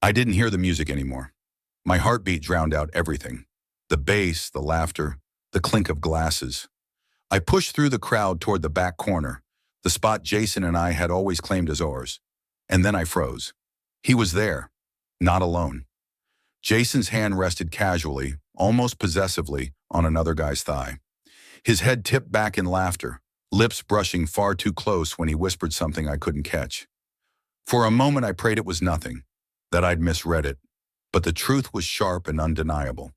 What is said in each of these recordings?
I didn't hear the music anymore. My heartbeat drowned out everything. The bass, the laughter, the clink of glasses. I pushed through the crowd toward the back corner, the spot Jason and I had always claimed as ours. And then I froze. He was there, not alone. Jason's hand rested casually, almost possessively, on another guy's thigh. His head tipped back in laughter, lips brushing far too close when he whispered something I couldn't catch. For a moment I prayed it was nothing, that I'd misread it. But the truth was sharp and undeniable.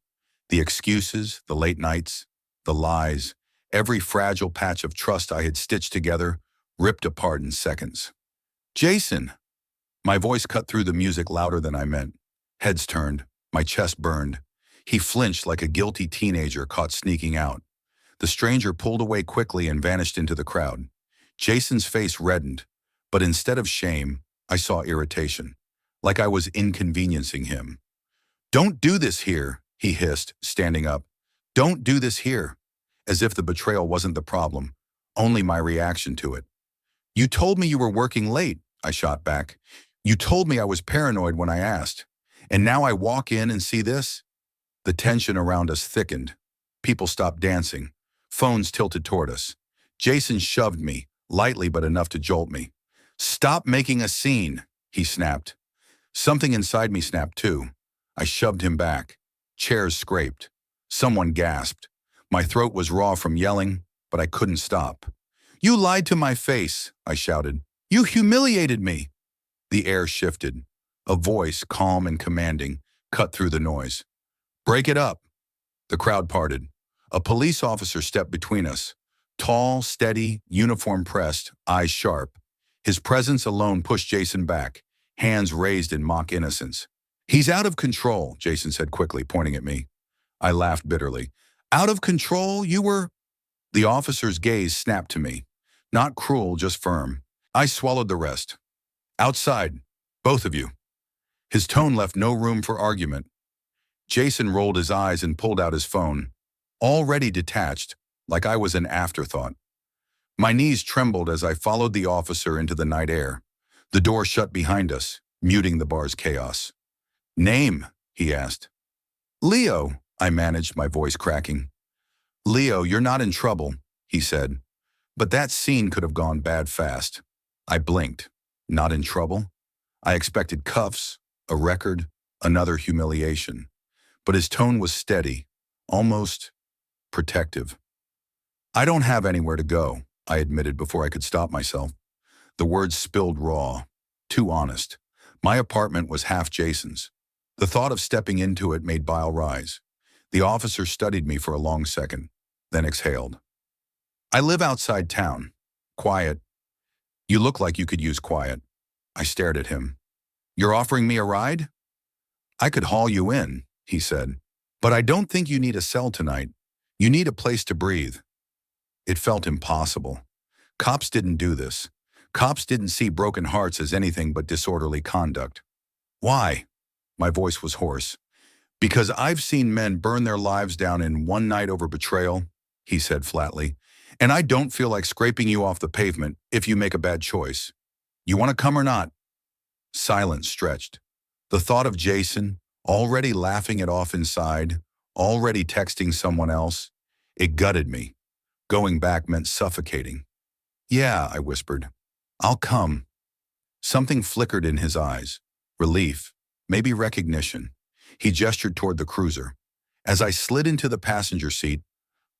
The excuses, the late nights, the lies, every fragile patch of trust I had stitched together, ripped apart in seconds. "Jason!" My voice cut through the music louder than I meant. Heads turned, my chest burned. He flinched like a guilty teenager caught sneaking out. The stranger pulled away quickly and vanished into the crowd. Jason's face reddened, but instead of shame, I saw irritation, like I was inconveniencing him. "Don't do this here," he hissed, standing up. "Don't do this here," as if the betrayal wasn't the problem, only my reaction to it. "You told me you were working late," I shot back. "You told me I was paranoid when I asked. And now I walk in and see this?" The tension around us thickened. People stopped dancing. Phones tilted toward us. Jason shoved me, lightly but enough to jolt me. "Stop making a scene," he snapped. Something inside me snapped too. I shoved him back. Chairs scraped. Someone gasped. My throat was raw from yelling, but I couldn't stop. "You lied to my face," I shouted. "You humiliated me." The air shifted. A voice, calm and commanding, cut through the noise. "Break it up." The crowd parted. A police officer stepped between us. Tall, steady, uniform pressed, eyes sharp. His presence alone pushed Jason back, hands raised in mock innocence. "He's out of control," Jason said quickly, pointing at me. I laughed bitterly. "Out of control? You were—" The officer's gaze snapped to me. Not cruel, just firm. I swallowed the rest. "Outside, both of you." His tone left no room for argument. Jason rolled his eyes and pulled out his phone, already detached, like I was an afterthought. My knees trembled as I followed the officer into the night air. The door shut behind us, muting the bar's chaos. "Name?" he asked. "Leo," I managed, my voice cracking. "Leo, you're not in trouble," he said. But that scene could have gone bad fast. I blinked. Not in trouble? I expected cuffs, a record, another humiliation. But his tone was steady, almost protective. "I don't have anywhere to go," I admitted before I could stop myself. The words spilled raw, too honest. My apartment was half Jason's. The thought of stepping into it made bile rise. The officer studied me for a long second, then exhaled. "I live outside town. Quiet. You look like you could use quiet." I stared at him. "You're offering me a ride?" "I could haul you in," he said. "But I don't think you need a cell tonight. You need a place to breathe." It felt impossible. Cops didn't do this. Cops didn't see broken hearts as anything but disorderly conduct. "Why?" My voice was hoarse. "Because I've seen men burn their lives down in one night over betrayal," he said flatly. "And I don't feel like scraping you off the pavement if you make a bad choice. You want to come or not?" Silence stretched. The thought of Jason, already laughing it off inside, already texting someone else, it gutted me. Going back meant suffocating. "Yeah," I whispered. "I'll come." Something flickered in his eyes. Relief, maybe recognition. He gestured toward the cruiser. As I slid into the passenger seat,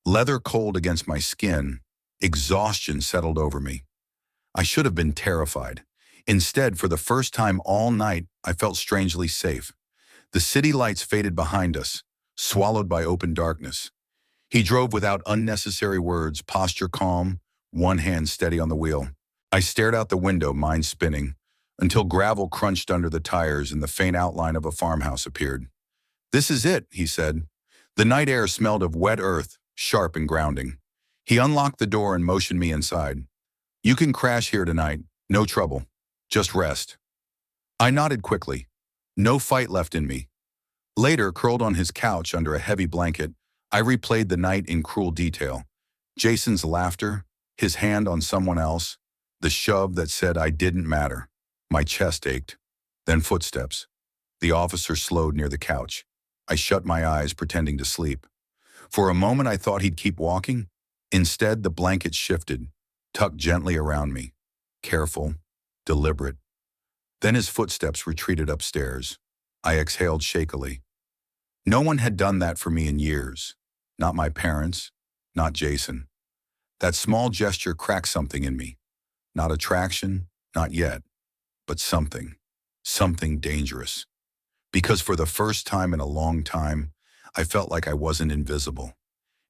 leather cold against my skin, exhaustion settled over me. I should have been terrified. Instead, for the first time all night, I felt strangely safe. The city lights faded behind us, swallowed by open darkness. He drove without unnecessary words, posture calm, one hand steady on the wheel. I stared out the window, mind spinning, until gravel crunched under the tires and the faint outline of a farmhouse appeared. "This is it," he said. The night air smelled of wet earth, sharp and grounding. He unlocked the door and motioned me inside. "You can crash here tonight, no trouble. Just rest." I nodded quickly. No fight left in me. Later, curled on his couch under a heavy blanket, I replayed the night in cruel detail. Jason's laughter, his hand on someone else, the shove that said I didn't matter. My chest ached. Then footsteps. The officer slowed near the couch. I shut my eyes, pretending to sleep. For a moment, I thought he'd keep walking. Instead, the blanket shifted, tucked gently around me. Careful, deliberate. Then his footsteps retreated upstairs. I exhaled shakily. No one had done that for me in years. Not my parents, not Jason. That small gesture cracked something in me. Not attraction, not yet, but something. Something dangerous. Because for the first time in a long time, I felt like I wasn't invisible.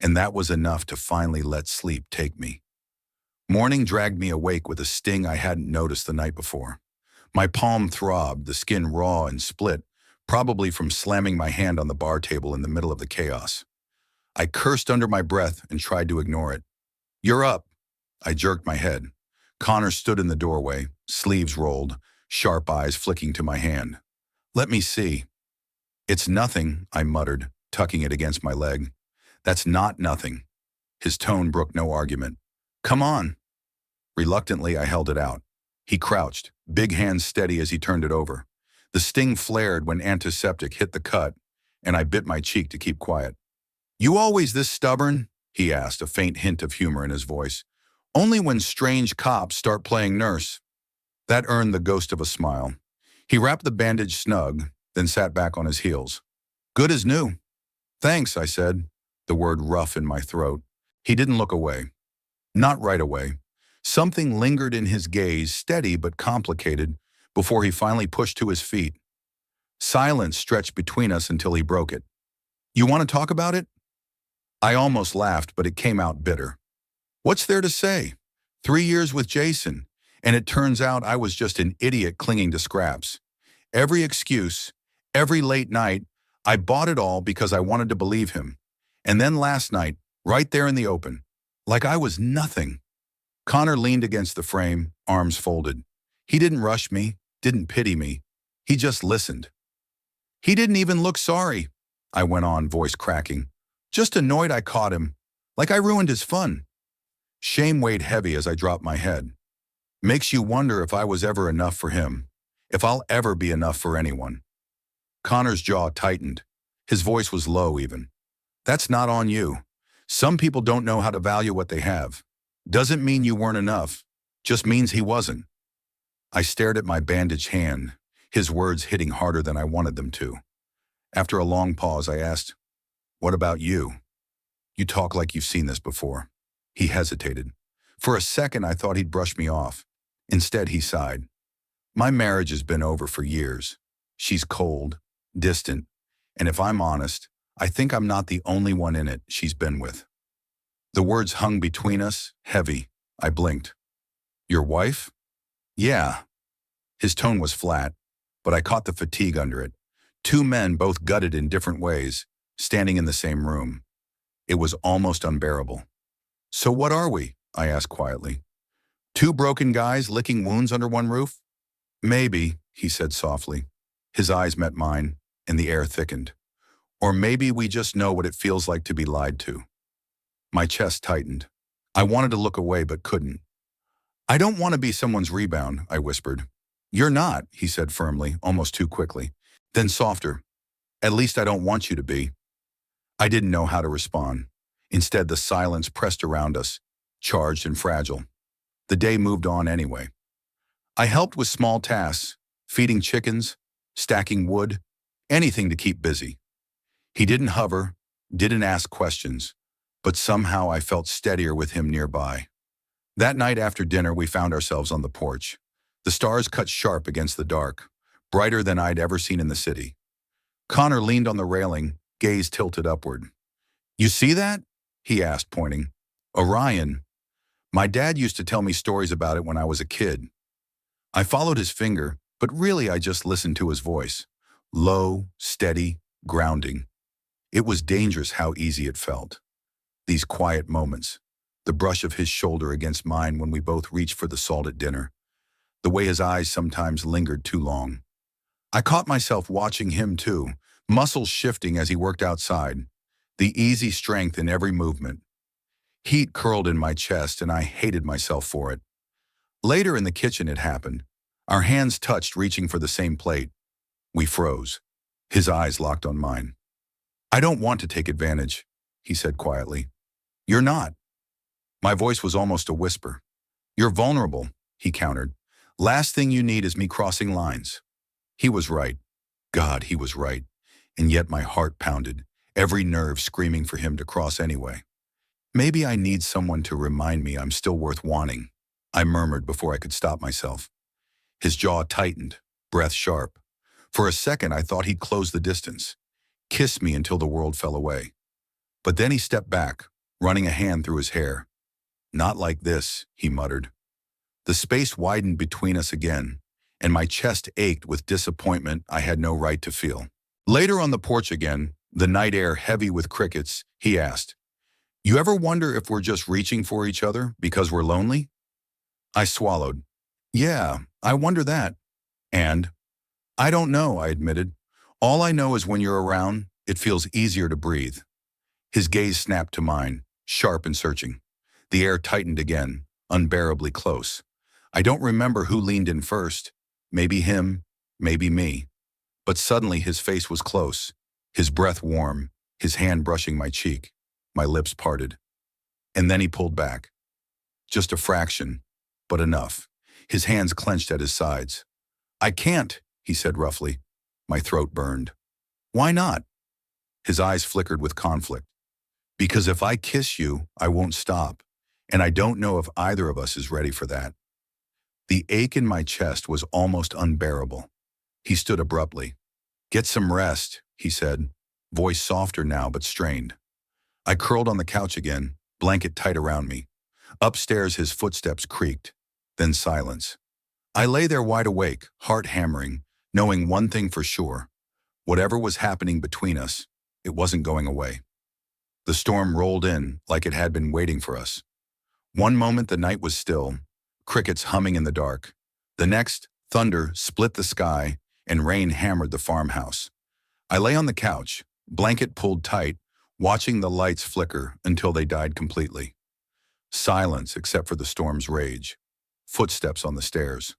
And that was enough to finally let sleep take me. Morning dragged me awake with a sting I hadn't noticed the night before. My palm throbbed, the skin raw and split, probably from slamming my hand on the bar table in the middle of the chaos. I cursed under my breath and tried to ignore it. "You're up." I jerked my head. Connor stood in the doorway, sleeves rolled, sharp eyes flicking to my hand. "Let me see." "It's nothing," I muttered, tucking it against my leg. "That's not nothing." His tone brooked no argument. "Come on." Reluctantly, I held it out. He crouched, big hands steady as he turned it over. The sting flared when antiseptic hit the cut, and I bit my cheek to keep quiet. "You always this stubborn?" he asked, a faint hint of humor in his voice. "Only when strange cops start playing nurse." That earned the ghost of a smile. He wrapped the bandage snug, then sat back on his heels. "Good as new." "Thanks," I said, the word rough in my throat. He didn't look away. Not right away. Something lingered in his gaze, steady but complicated, before he finally pushed to his feet. Silence stretched between us until he broke it. "You want to talk about it?" I almost laughed, but it came out bitter. "What's there to say? 3 years with Jason, and it turns out I was just an idiot clinging to scraps. Every excuse, every late night, I bought it all because I wanted to believe him. And then last night, right there in the open, like I was nothing." Connor leaned against the frame, arms folded. He didn't rush me, didn't pity me. He just listened. "He didn't even look sorry," I went on, voice cracking. "Just annoyed I caught him, like I ruined his fun." Shame weighed heavy as I dropped my head. Makes you wonder if I was ever enough for him, if I'll ever be enough for anyone. Connor's jaw tightened. His voice was low even. "That's not on you. Some people don't know how to value what they have. Doesn't mean you weren't enough, just means he wasn't." I stared at my bandaged hand, his words hitting harder than I wanted them to. After a long pause, I asked, "What about you? You talk like you've seen this before." He hesitated. For a second, I thought he'd brush me off. Instead, he sighed. "My marriage has been over for years. She's cold, distant, and if I'm honest, I think I'm not the only one in it she's been with." The words hung between us, heavy. I blinked. "Your wife?" "Yeah." His tone was flat, but I caught the fatigue under it. Two men, both gutted in different ways, standing in the same room. It was almost unbearable. "So what are we?" I asked quietly. "Two broken guys licking wounds under one roof?" "Maybe," he said softly. His eyes met mine, and the air thickened. "Or maybe we just know what it feels like to be lied to." My chest tightened. I wanted to look away but couldn't. "I don't want to be someone's rebound," I whispered. "You're not," he said firmly, almost too quickly. Then softer. "At least I don't want you to be." I didn't know how to respond. Instead, the silence pressed around us, charged and fragile. The day moved on anyway. I helped with small tasks, feeding chickens, stacking wood, anything to keep busy. He didn't hover, didn't ask questions, but somehow I felt steadier with him nearby. That night after dinner, we found ourselves on the porch. The stars cut sharp against the dark, brighter than I'd ever seen in the city. Connor leaned on the railing, gaze tilted upward. "You see that?" he asked, pointing. "Orion. My dad used to tell me stories about it when I was a kid." I followed his finger, but really I just listened to his voice. Low, steady, grounding. It was dangerous how easy it felt. These quiet moments, the brush of his shoulder against mine when we both reached for the salt at dinner, the way his eyes sometimes lingered too long. I caught myself watching him too, muscles shifting as he worked outside, the easy strength in every movement. Heat curled in my chest and I hated myself for it. Later in the kitchen it happened. Our hands touched, reaching for the same plate. We froze. His eyes locked on mine. I don't want to take advantage, he said quietly. You're not. My voice was almost a whisper. You're vulnerable, he countered. Last thing you need is me crossing lines. He was right. God, he was right. And yet my heart pounded, every nerve screaming for him to cross anyway. Maybe I need someone to remind me I'm still worth wanting, I murmured before I could stop myself. His jaw tightened, breath sharp. For a second, I thought he'd close the distance, kiss me until the world fell away. But then he stepped back, running a hand through his hair. Not like this, he muttered. The space widened between us again, and my chest ached with disappointment I had no right to feel. Later on the porch again, the night air heavy with crickets, he asked, You ever wonder if we're just reaching for each other because we're lonely? I swallowed. Yeah, I wonder that. And? I don't know, I admitted. All I know is when you're around, it feels easier to breathe. His gaze snapped to mine, sharp and searching. The air tightened again, unbearably close. I don't remember who leaned in first. Maybe him, maybe me. But suddenly his face was close, his breath warm, his hand brushing my cheek. My lips parted. And then he pulled back. Just a fraction, but enough. His hands clenched at his sides. I can't, he said roughly. My throat burned. Why not? His eyes flickered with conflict. Because if I kiss you, I won't stop. And I don't know if either of us is ready for that. The ache in my chest was almost unbearable. He stood abruptly. Get some rest, he said, voice softer now but strained. I curled on the couch again, blanket tight around me. Upstairs his footsteps creaked, then silence. I lay there wide awake, heart hammering, knowing one thing for sure. Whatever was happening between us, it wasn't going away. The storm rolled in like it had been waiting for us. One moment the night was still, crickets humming in the dark. The next, thunder split the sky and rain hammered the farmhouse. I lay on the couch, blanket pulled tight, watching the lights flicker until they died completely. Silence except for the storm's rage. Footsteps on the stairs.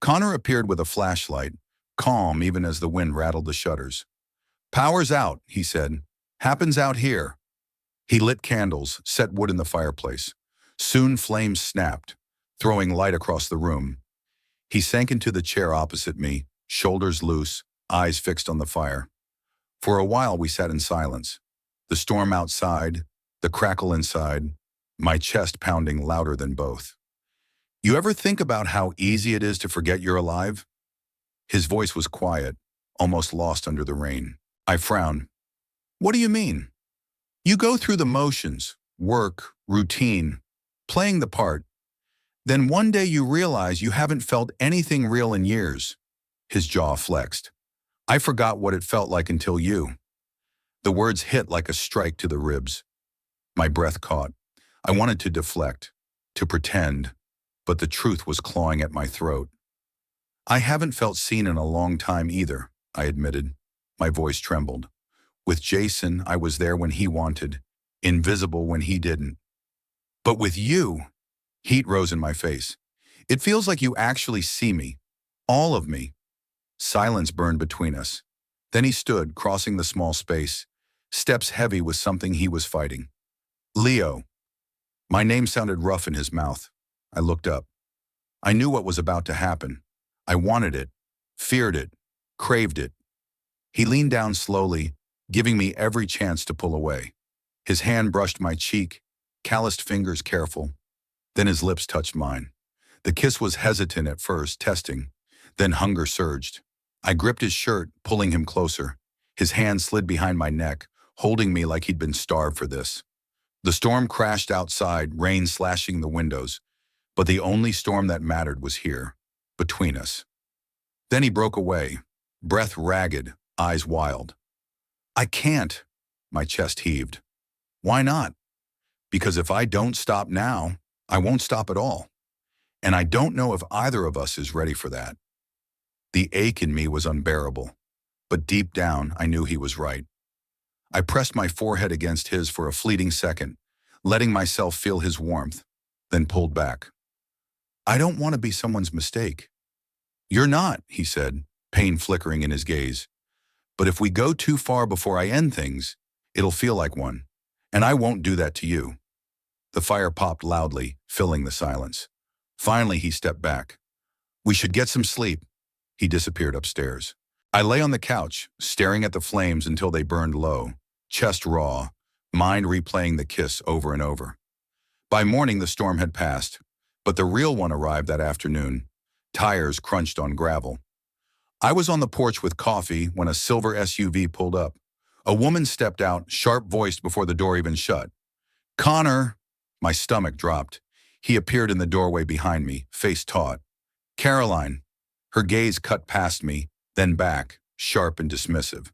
Connor appeared with a flashlight, calm even as the wind rattled the shutters. Power's out, he said. Happens out here. He lit candles, set wood in the fireplace. Soon flames snapped, throwing light across the room. He sank into the chair opposite me, shoulders loose, eyes fixed on the fire. For a while we sat in silence. The storm outside, the crackle inside, my chest pounding louder than both. You ever think about how easy it is to forget you're alive? His voice was quiet, almost lost under the rain. I frowned. What do you mean? You go through the motions, work, routine, playing the part. Then one day you realize you haven't felt anything real in years. His jaw flexed. I forgot what it felt like until you. The words hit like a strike to the ribs. My breath caught. I wanted to deflect, to pretend, but the truth was clawing at my throat. I haven't felt seen in a long time either, I admitted. My voice trembled. With Jason, I was there when he wanted, invisible when he didn't. But with you, heat rose in my face. It feels like you actually see me, all of me. Silence burned between us. Then he stood, crossing the small space, steps heavy with something he was fighting. Leo. My name sounded rough in his mouth. I looked up. I knew what was about to happen. I wanted it, feared it, craved it. He leaned down slowly, giving me every chance to pull away. His hand brushed my cheek, calloused fingers careful. Then his lips touched mine. The kiss was hesitant at first, testing. Then hunger surged. I gripped his shirt, pulling him closer. His hand slid behind my neck, holding me like he'd been starved for this. The storm crashed outside, rain slashing the windows. But the only storm that mattered was here, between us. Then he broke away, breath ragged, eyes wild. I can't, my chest heaved. Why not? Because if I don't stop now, I won't stop at all. And I don't know if either of us is ready for that. The ache in me was unbearable, but deep down I knew he was right. I pressed my forehead against his for a fleeting second, letting myself feel his warmth, then pulled back. I don't want to be someone's mistake. You're not, he said, pain flickering in his gaze. But if we go too far before I end things, it'll feel like one. And I won't do that to you. The fire popped loudly, filling the silence. Finally, he stepped back. We should get some sleep. He disappeared upstairs. I lay on the couch, staring at the flames until they burned low, chest raw, mind replaying the kiss over and over. By morning, the storm had passed, but the real one arrived that afternoon. Tires crunched on gravel. I was on the porch with coffee when a silver SUV pulled up. A woman stepped out, sharp-voiced before the door even shut. Connor! My stomach dropped. He appeared in the doorway behind me, face taut. Caroline. Her gaze cut past me, then back, sharp and dismissive.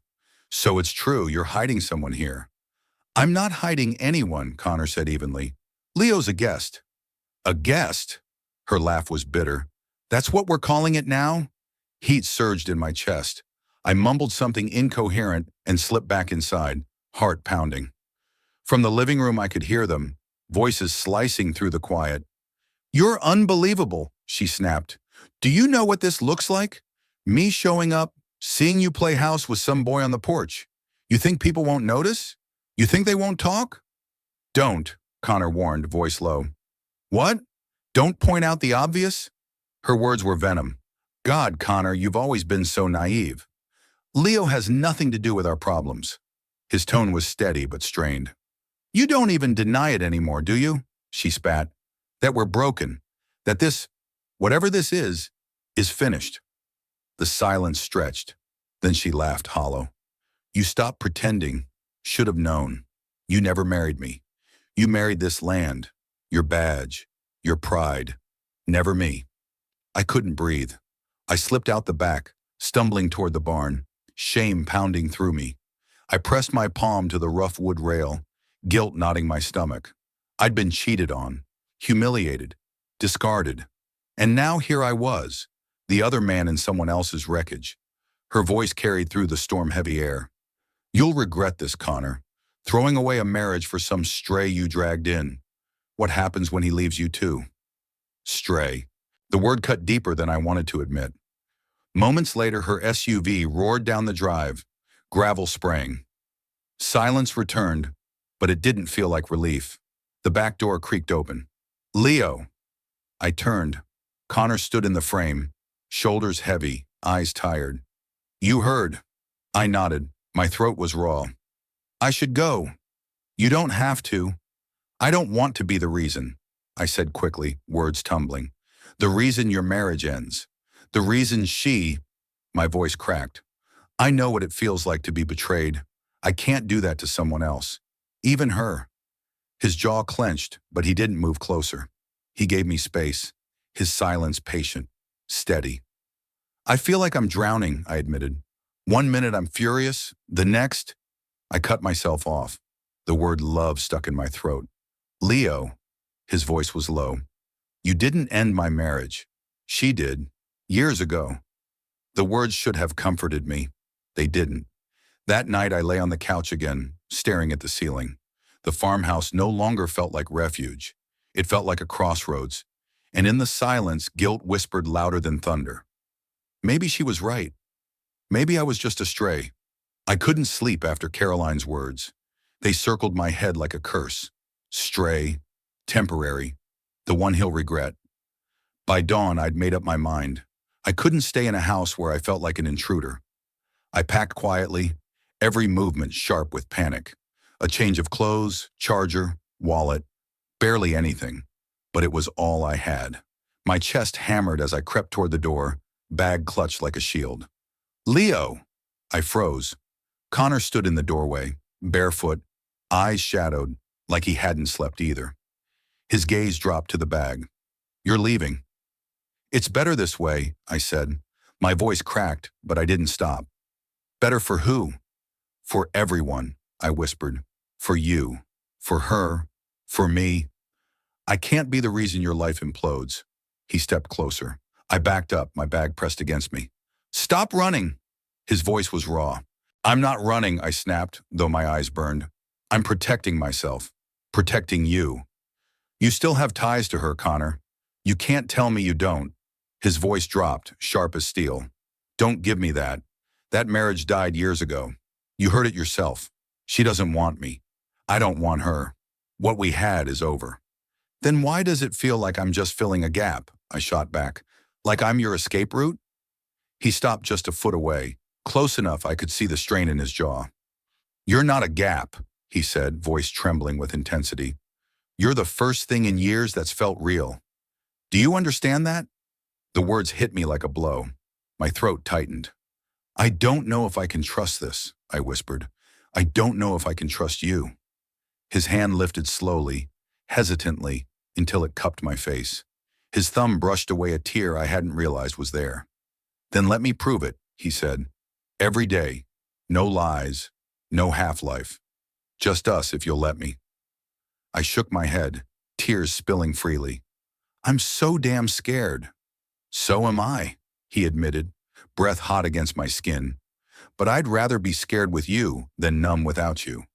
So it's true, you're hiding someone here. I'm not hiding anyone, Connor said evenly. Leo's a guest. A guest? Her laugh was bitter. That's what we're calling it now? Heat surged in my chest. I mumbled something incoherent and slipped back inside, heart pounding. From the living room I could hear them, voices slicing through the quiet. You're unbelievable, she snapped. Do you know what this looks like? Me showing up, seeing you play house with some boy on the porch. You think people won't notice? You think they won't talk? Don't, Connor warned, voice low. What? Don't point out the obvious? Her words were venom. God, Connor, you've always been so naive. Leo has nothing to do with our problems. His tone was steady but strained. You don't even deny it anymore, do you? She spat. That we're broken. That this, whatever this is finished. The silence stretched. Then she laughed hollow. You stopped pretending. Should have known. You never married me. You married this land, your badge, your pride. Never me. I couldn't breathe. I slipped out the back, stumbling toward the barn, shame pounding through me. I pressed my palm to the rough wood rail, guilt knotting my stomach. I'd been cheated on, humiliated, discarded. And now here I was, the other man in someone else's wreckage. Her voice carried through the storm-heavy air. You'll regret this, Connor. Throwing away a marriage for some stray you dragged in. What happens when he leaves you too? Stray. The word cut deeper than I wanted to admit. Moments later, her SUV roared down the drive, gravel spraying. Silence returned, but it didn't feel like relief. The back door creaked open. Leo! I turned. Connor stood in the frame, shoulders heavy, eyes tired. You heard. I nodded. My throat was raw. I should go. You don't have to. I don't want to be the reason, I said quickly, words tumbling. The reason your marriage ends. The reason my voice cracked. I know what it feels like to be betrayed. I can't do that to someone else. Even her. His jaw clenched, but he didn't move closer. He gave me space, his silence patient, steady. I feel like I'm drowning, I admitted. 1 minute I'm furious, the next, I cut myself off. The word love stuck in my throat. Leo, his voice was low. You didn't end my marriage. She did, years ago. The words should have comforted me. They didn't. That night I lay on the couch again, staring at the ceiling. The farmhouse no longer felt like refuge. It felt like a crossroads. And in the silence, guilt whispered louder than thunder. Maybe she was right. Maybe I was just a stray. I couldn't sleep after Caroline's words. They circled my head like a curse. Stray, temporary, the one he'll regret. By dawn, I'd made up my mind. I couldn't stay in a house where I felt like an intruder. I packed quietly, every movement sharp with panic. A change of clothes, charger, wallet, barely anything. But it was all I had. My chest hammered as I crept toward the door, bag clutched like a shield. Leo! I froze. Connor stood in the doorway, barefoot, eyes shadowed, like he hadn't slept either. His gaze dropped to the bag. You're leaving. It's better this way, I said. My voice cracked, but I didn't stop. Better for who? For everyone, I whispered. For you. For her. For me. I can't be the reason your life implodes. He stepped closer. I backed up, my bag pressed against me. Stop running! His voice was raw. I'm not running, I snapped, though my eyes burned. I'm protecting myself. Protecting you. You still have ties to her, Connor. You can't tell me you don't. His voice dropped, sharp as steel. Don't give me that. That marriage died years ago. You heard it yourself. She doesn't want me. I don't want her. What we had is over. Then why does it feel like I'm just filling a gap? I shot back. Like I'm your escape route? He stopped just a foot away, close enough I could see the strain in his jaw. You're not a gap, he said, voice trembling with intensity. You're the first thing in years that's felt real. Do you understand that? The words hit me like a blow. My throat tightened. I don't know if I can trust this, I whispered. I don't know if I can trust you. His hand lifted slowly, hesitantly, until it cupped my face. His thumb brushed away a tear I hadn't realized was there. Then let me prove it, he said. Every day. No lies. No half-life. Just us if you'll let me. I shook my head, tears spilling freely. I'm so damn scared. So am I, he admitted, breath hot against my skin. But I'd rather be scared with you than numb without you.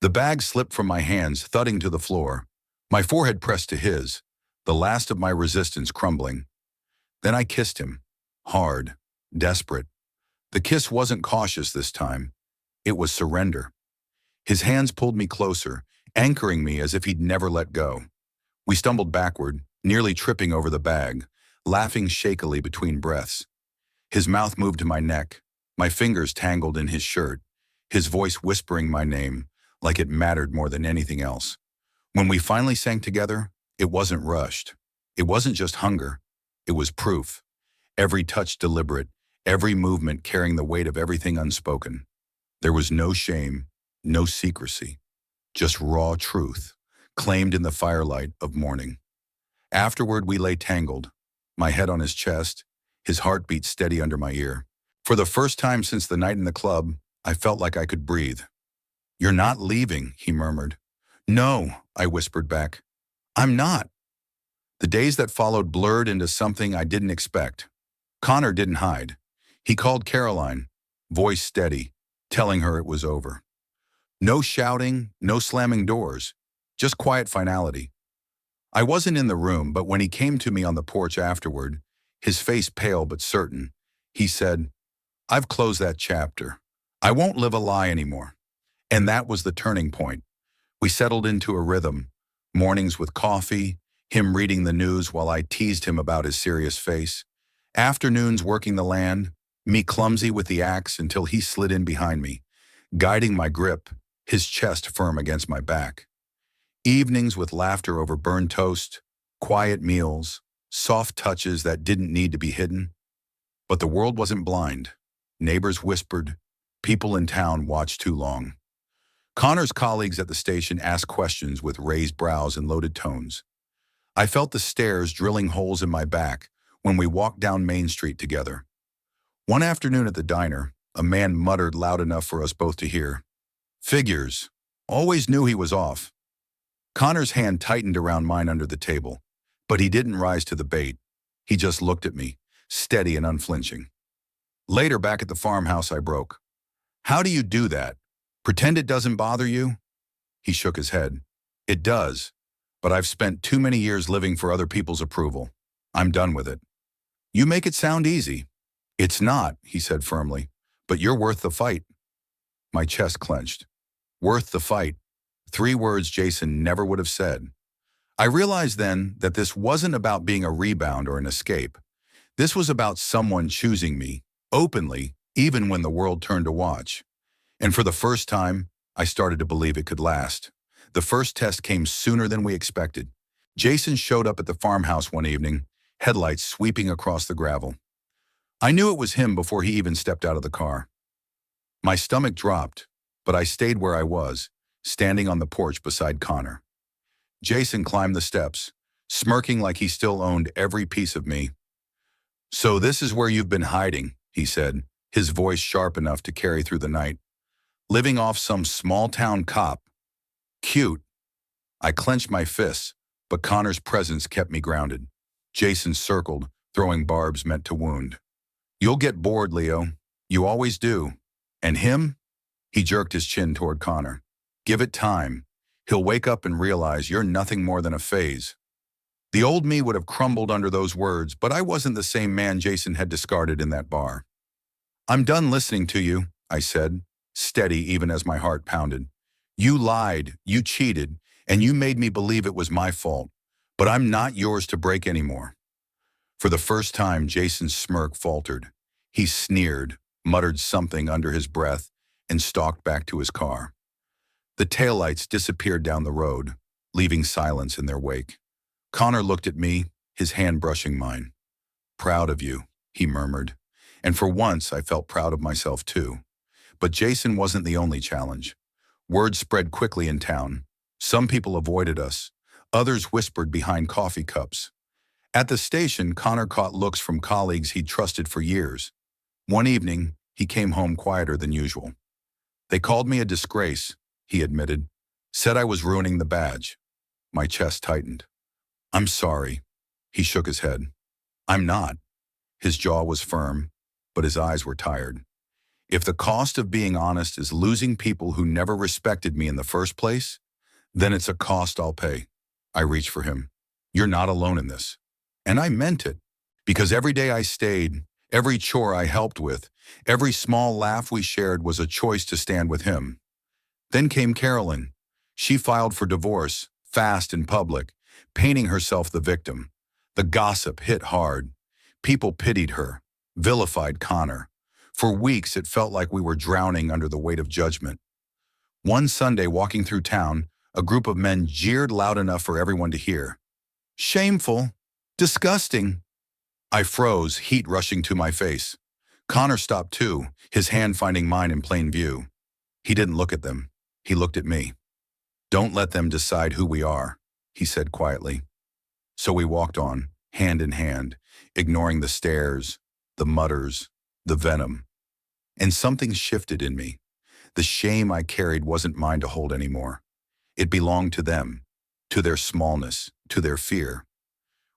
The bag slipped from my hands, thudding to the floor. My forehead pressed to his, the last of my resistance crumbling. Then I kissed him, hard, desperate. The kiss wasn't cautious this time. It was surrender. His hands pulled me closer, anchoring me as if he'd never let go. We stumbled backward, nearly tripping over the bag, laughing shakily between breaths. His mouth moved to my neck, my fingers tangled in his shirt, his voice whispering my name, like it mattered more than anything else. When we finally sank together, it wasn't rushed. It wasn't just hunger. It was proof. Every touch deliberate, every movement carrying the weight of everything unspoken. There was no shame, no secrecy, just raw truth, claimed in the firelight of morning. Afterward, we lay tangled, my head on his chest, his heartbeat steady under my ear. For the first time since the night in the club, I felt like I could breathe. You're not leaving, he murmured. No, I whispered back. I'm not. The days that followed blurred into something I didn't expect. Connor didn't hide. He called Caroline, voice steady, telling her it was over. No shouting, no slamming doors, just quiet finality. I wasn't in the room, but when he came to me on the porch afterward, his face pale but certain, he said, I've closed that chapter. I won't live a lie anymore. And that was the turning point. We settled into a rhythm, mornings with coffee, him reading the news while I teased him about his serious face, afternoons working the land, me clumsy with the axe until he slid in behind me, guiding my grip, his chest firm against my back. Evenings with laughter over burned toast, quiet meals, soft touches that didn't need to be hidden. But the world wasn't blind. Neighbors whispered. People in town watched too long. Connor's colleagues at the station asked questions with raised brows and loaded tones. I felt the stares drilling holes in my back when we walked down Main Street together. One afternoon at the diner, a man muttered loud enough for us both to hear. Figures. Always knew he was off. Connor's hand tightened around mine under the table, but he didn't rise to the bait. He just looked at me, steady and unflinching. Later, back at the farmhouse, I broke. How do you do that? Pretend it doesn't bother you? He shook his head. It does, but I've spent too many years living for other people's approval. I'm done with it. You make it sound easy. It's not, he said firmly, but you're worth the fight. My chest clenched. Worth the fight. 3 words Jason never would have said. I realized then that this wasn't about being a rebound or an escape. This was about someone choosing me, openly, even when the world turned to watch. And for the first time, I started to believe it could last. The first test came sooner than we expected. Jason showed up at the farmhouse one evening, headlights sweeping across the gravel. I knew it was him before he even stepped out of the car. My stomach dropped, but I stayed where I was, standing on the porch beside Connor. Jason climbed the steps, smirking like he still owned every piece of me. So this is where you've been hiding, he said, his voice sharp enough to carry through the night. Living off some small-town cop. Cute. I clenched my fists, but Connor's presence kept me grounded. Jason circled, throwing barbs meant to wound. You'll get bored, Leo. You always do. And him? He jerked his chin toward Connor. Give it time. He'll wake up and realize you're nothing more than a phase. The old me would have crumbled under those words, but I wasn't the same man Jason had discarded in that bar. I'm done listening to you, I said, steady even as my heart pounded. You lied, you cheated, and you made me believe it was my fault. But I'm not yours to break anymore. For the first time, Jason's smirk faltered. He sneered, muttered something under his breath, and stalked back to his car. The taillights disappeared down the road, leaving silence in their wake. Connor looked at me, his hand brushing mine. Proud of you, he murmured. And for once, I felt proud of myself too. But Jason wasn't the only challenge. Word spread quickly in town. Some people avoided us. Others whispered behind coffee cups. At the station, Connor caught looks from colleagues he'd trusted for years. One evening, he came home quieter than usual. They called me a disgrace, he admitted. Said I was ruining the badge. My chest tightened. I'm sorry. He shook his head. I'm not. His jaw was firm, but his eyes were tired. If the cost of being honest is losing people who never respected me in the first place, then it's a cost I'll pay. I reached for him. You're not alone in this. And I meant it, because every day I stayed, every chore I helped with, every small laugh we shared was a choice to stand with him. Then came Carolyn. She filed for divorce, fast in public, painting herself the victim. The gossip hit hard. People pitied her, vilified Connor. For weeks, it felt like we were drowning under the weight of judgment. One Sunday, walking through town, a group of men jeered loud enough for everyone to hear. Shameful. Disgusting. I froze, heat rushing to my face. Connor stopped too, his hand finding mine in plain view. He didn't look at them. He looked at me. Don't let them decide who we are, he said quietly. So we walked on, hand in hand, ignoring the stares, the mutters, the venom. And something shifted in me. The shame I carried wasn't mine to hold anymore. It belonged to them, to their smallness, to their fear.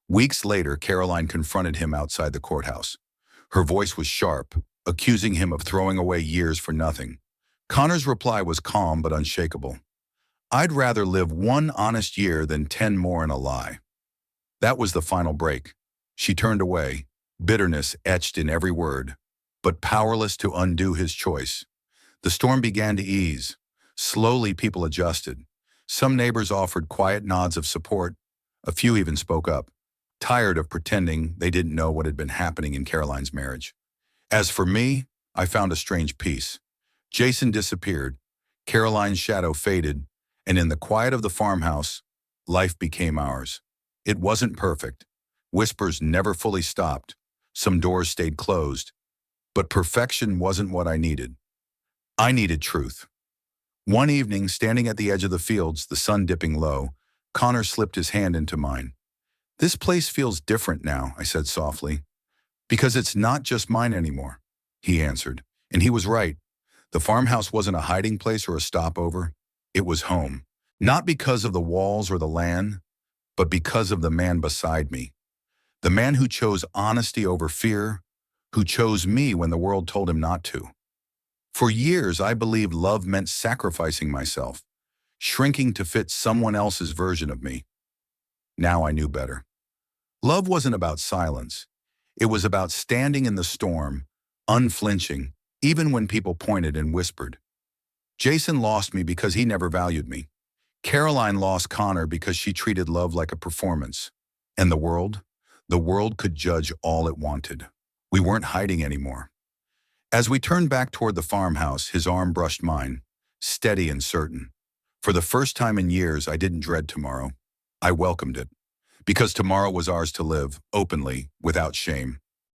Weeks later, Caroline confronted him outside the courthouse. Her voice was sharp, accusing him of throwing away years for nothing. Connor's reply was calm but unshakable. I'd rather live one honest year than 10 more in a lie. That was the final break. She turned away, bitterness etched in every word, but powerless to undo his choice. The storm began to ease. Slowly, people adjusted. Some neighbors offered quiet nods of support. A few even spoke up, tired of pretending they didn't know what had been happening in Caroline's marriage. As for me, I found a strange peace. Jason disappeared, Caroline's shadow faded, and in the quiet of the farmhouse, life became ours. It wasn't perfect. Whispers never fully stopped. Some doors stayed closed. But perfection wasn't what I needed. I needed truth. One evening, standing at the edge of the fields, the sun dipping low, Connor slipped his hand into mine. This place feels different now, I said softly. Because it's not just mine anymore, he answered. And he was right. The farmhouse wasn't a hiding place or a stopover. It was home. Not because of the walls or the land, but because of the man beside me. The man who chose honesty over fear, who chose me when the world told him not to. For years, I believed love meant sacrificing myself, shrinking to fit someone else's version of me. Now I knew better. Love wasn't about silence. It was about standing in the storm, unflinching, even when people pointed and whispered. Jason lost me because he never valued me. Caroline lost Connor because she treated love like a performance. And the world could judge all it wanted. We weren't hiding anymore. As we turned back toward the farmhouse, his arm brushed mine, steady and certain. For the first time in years, I didn't dread tomorrow. I welcomed it. Because tomorrow was ours to live, openly, without shame.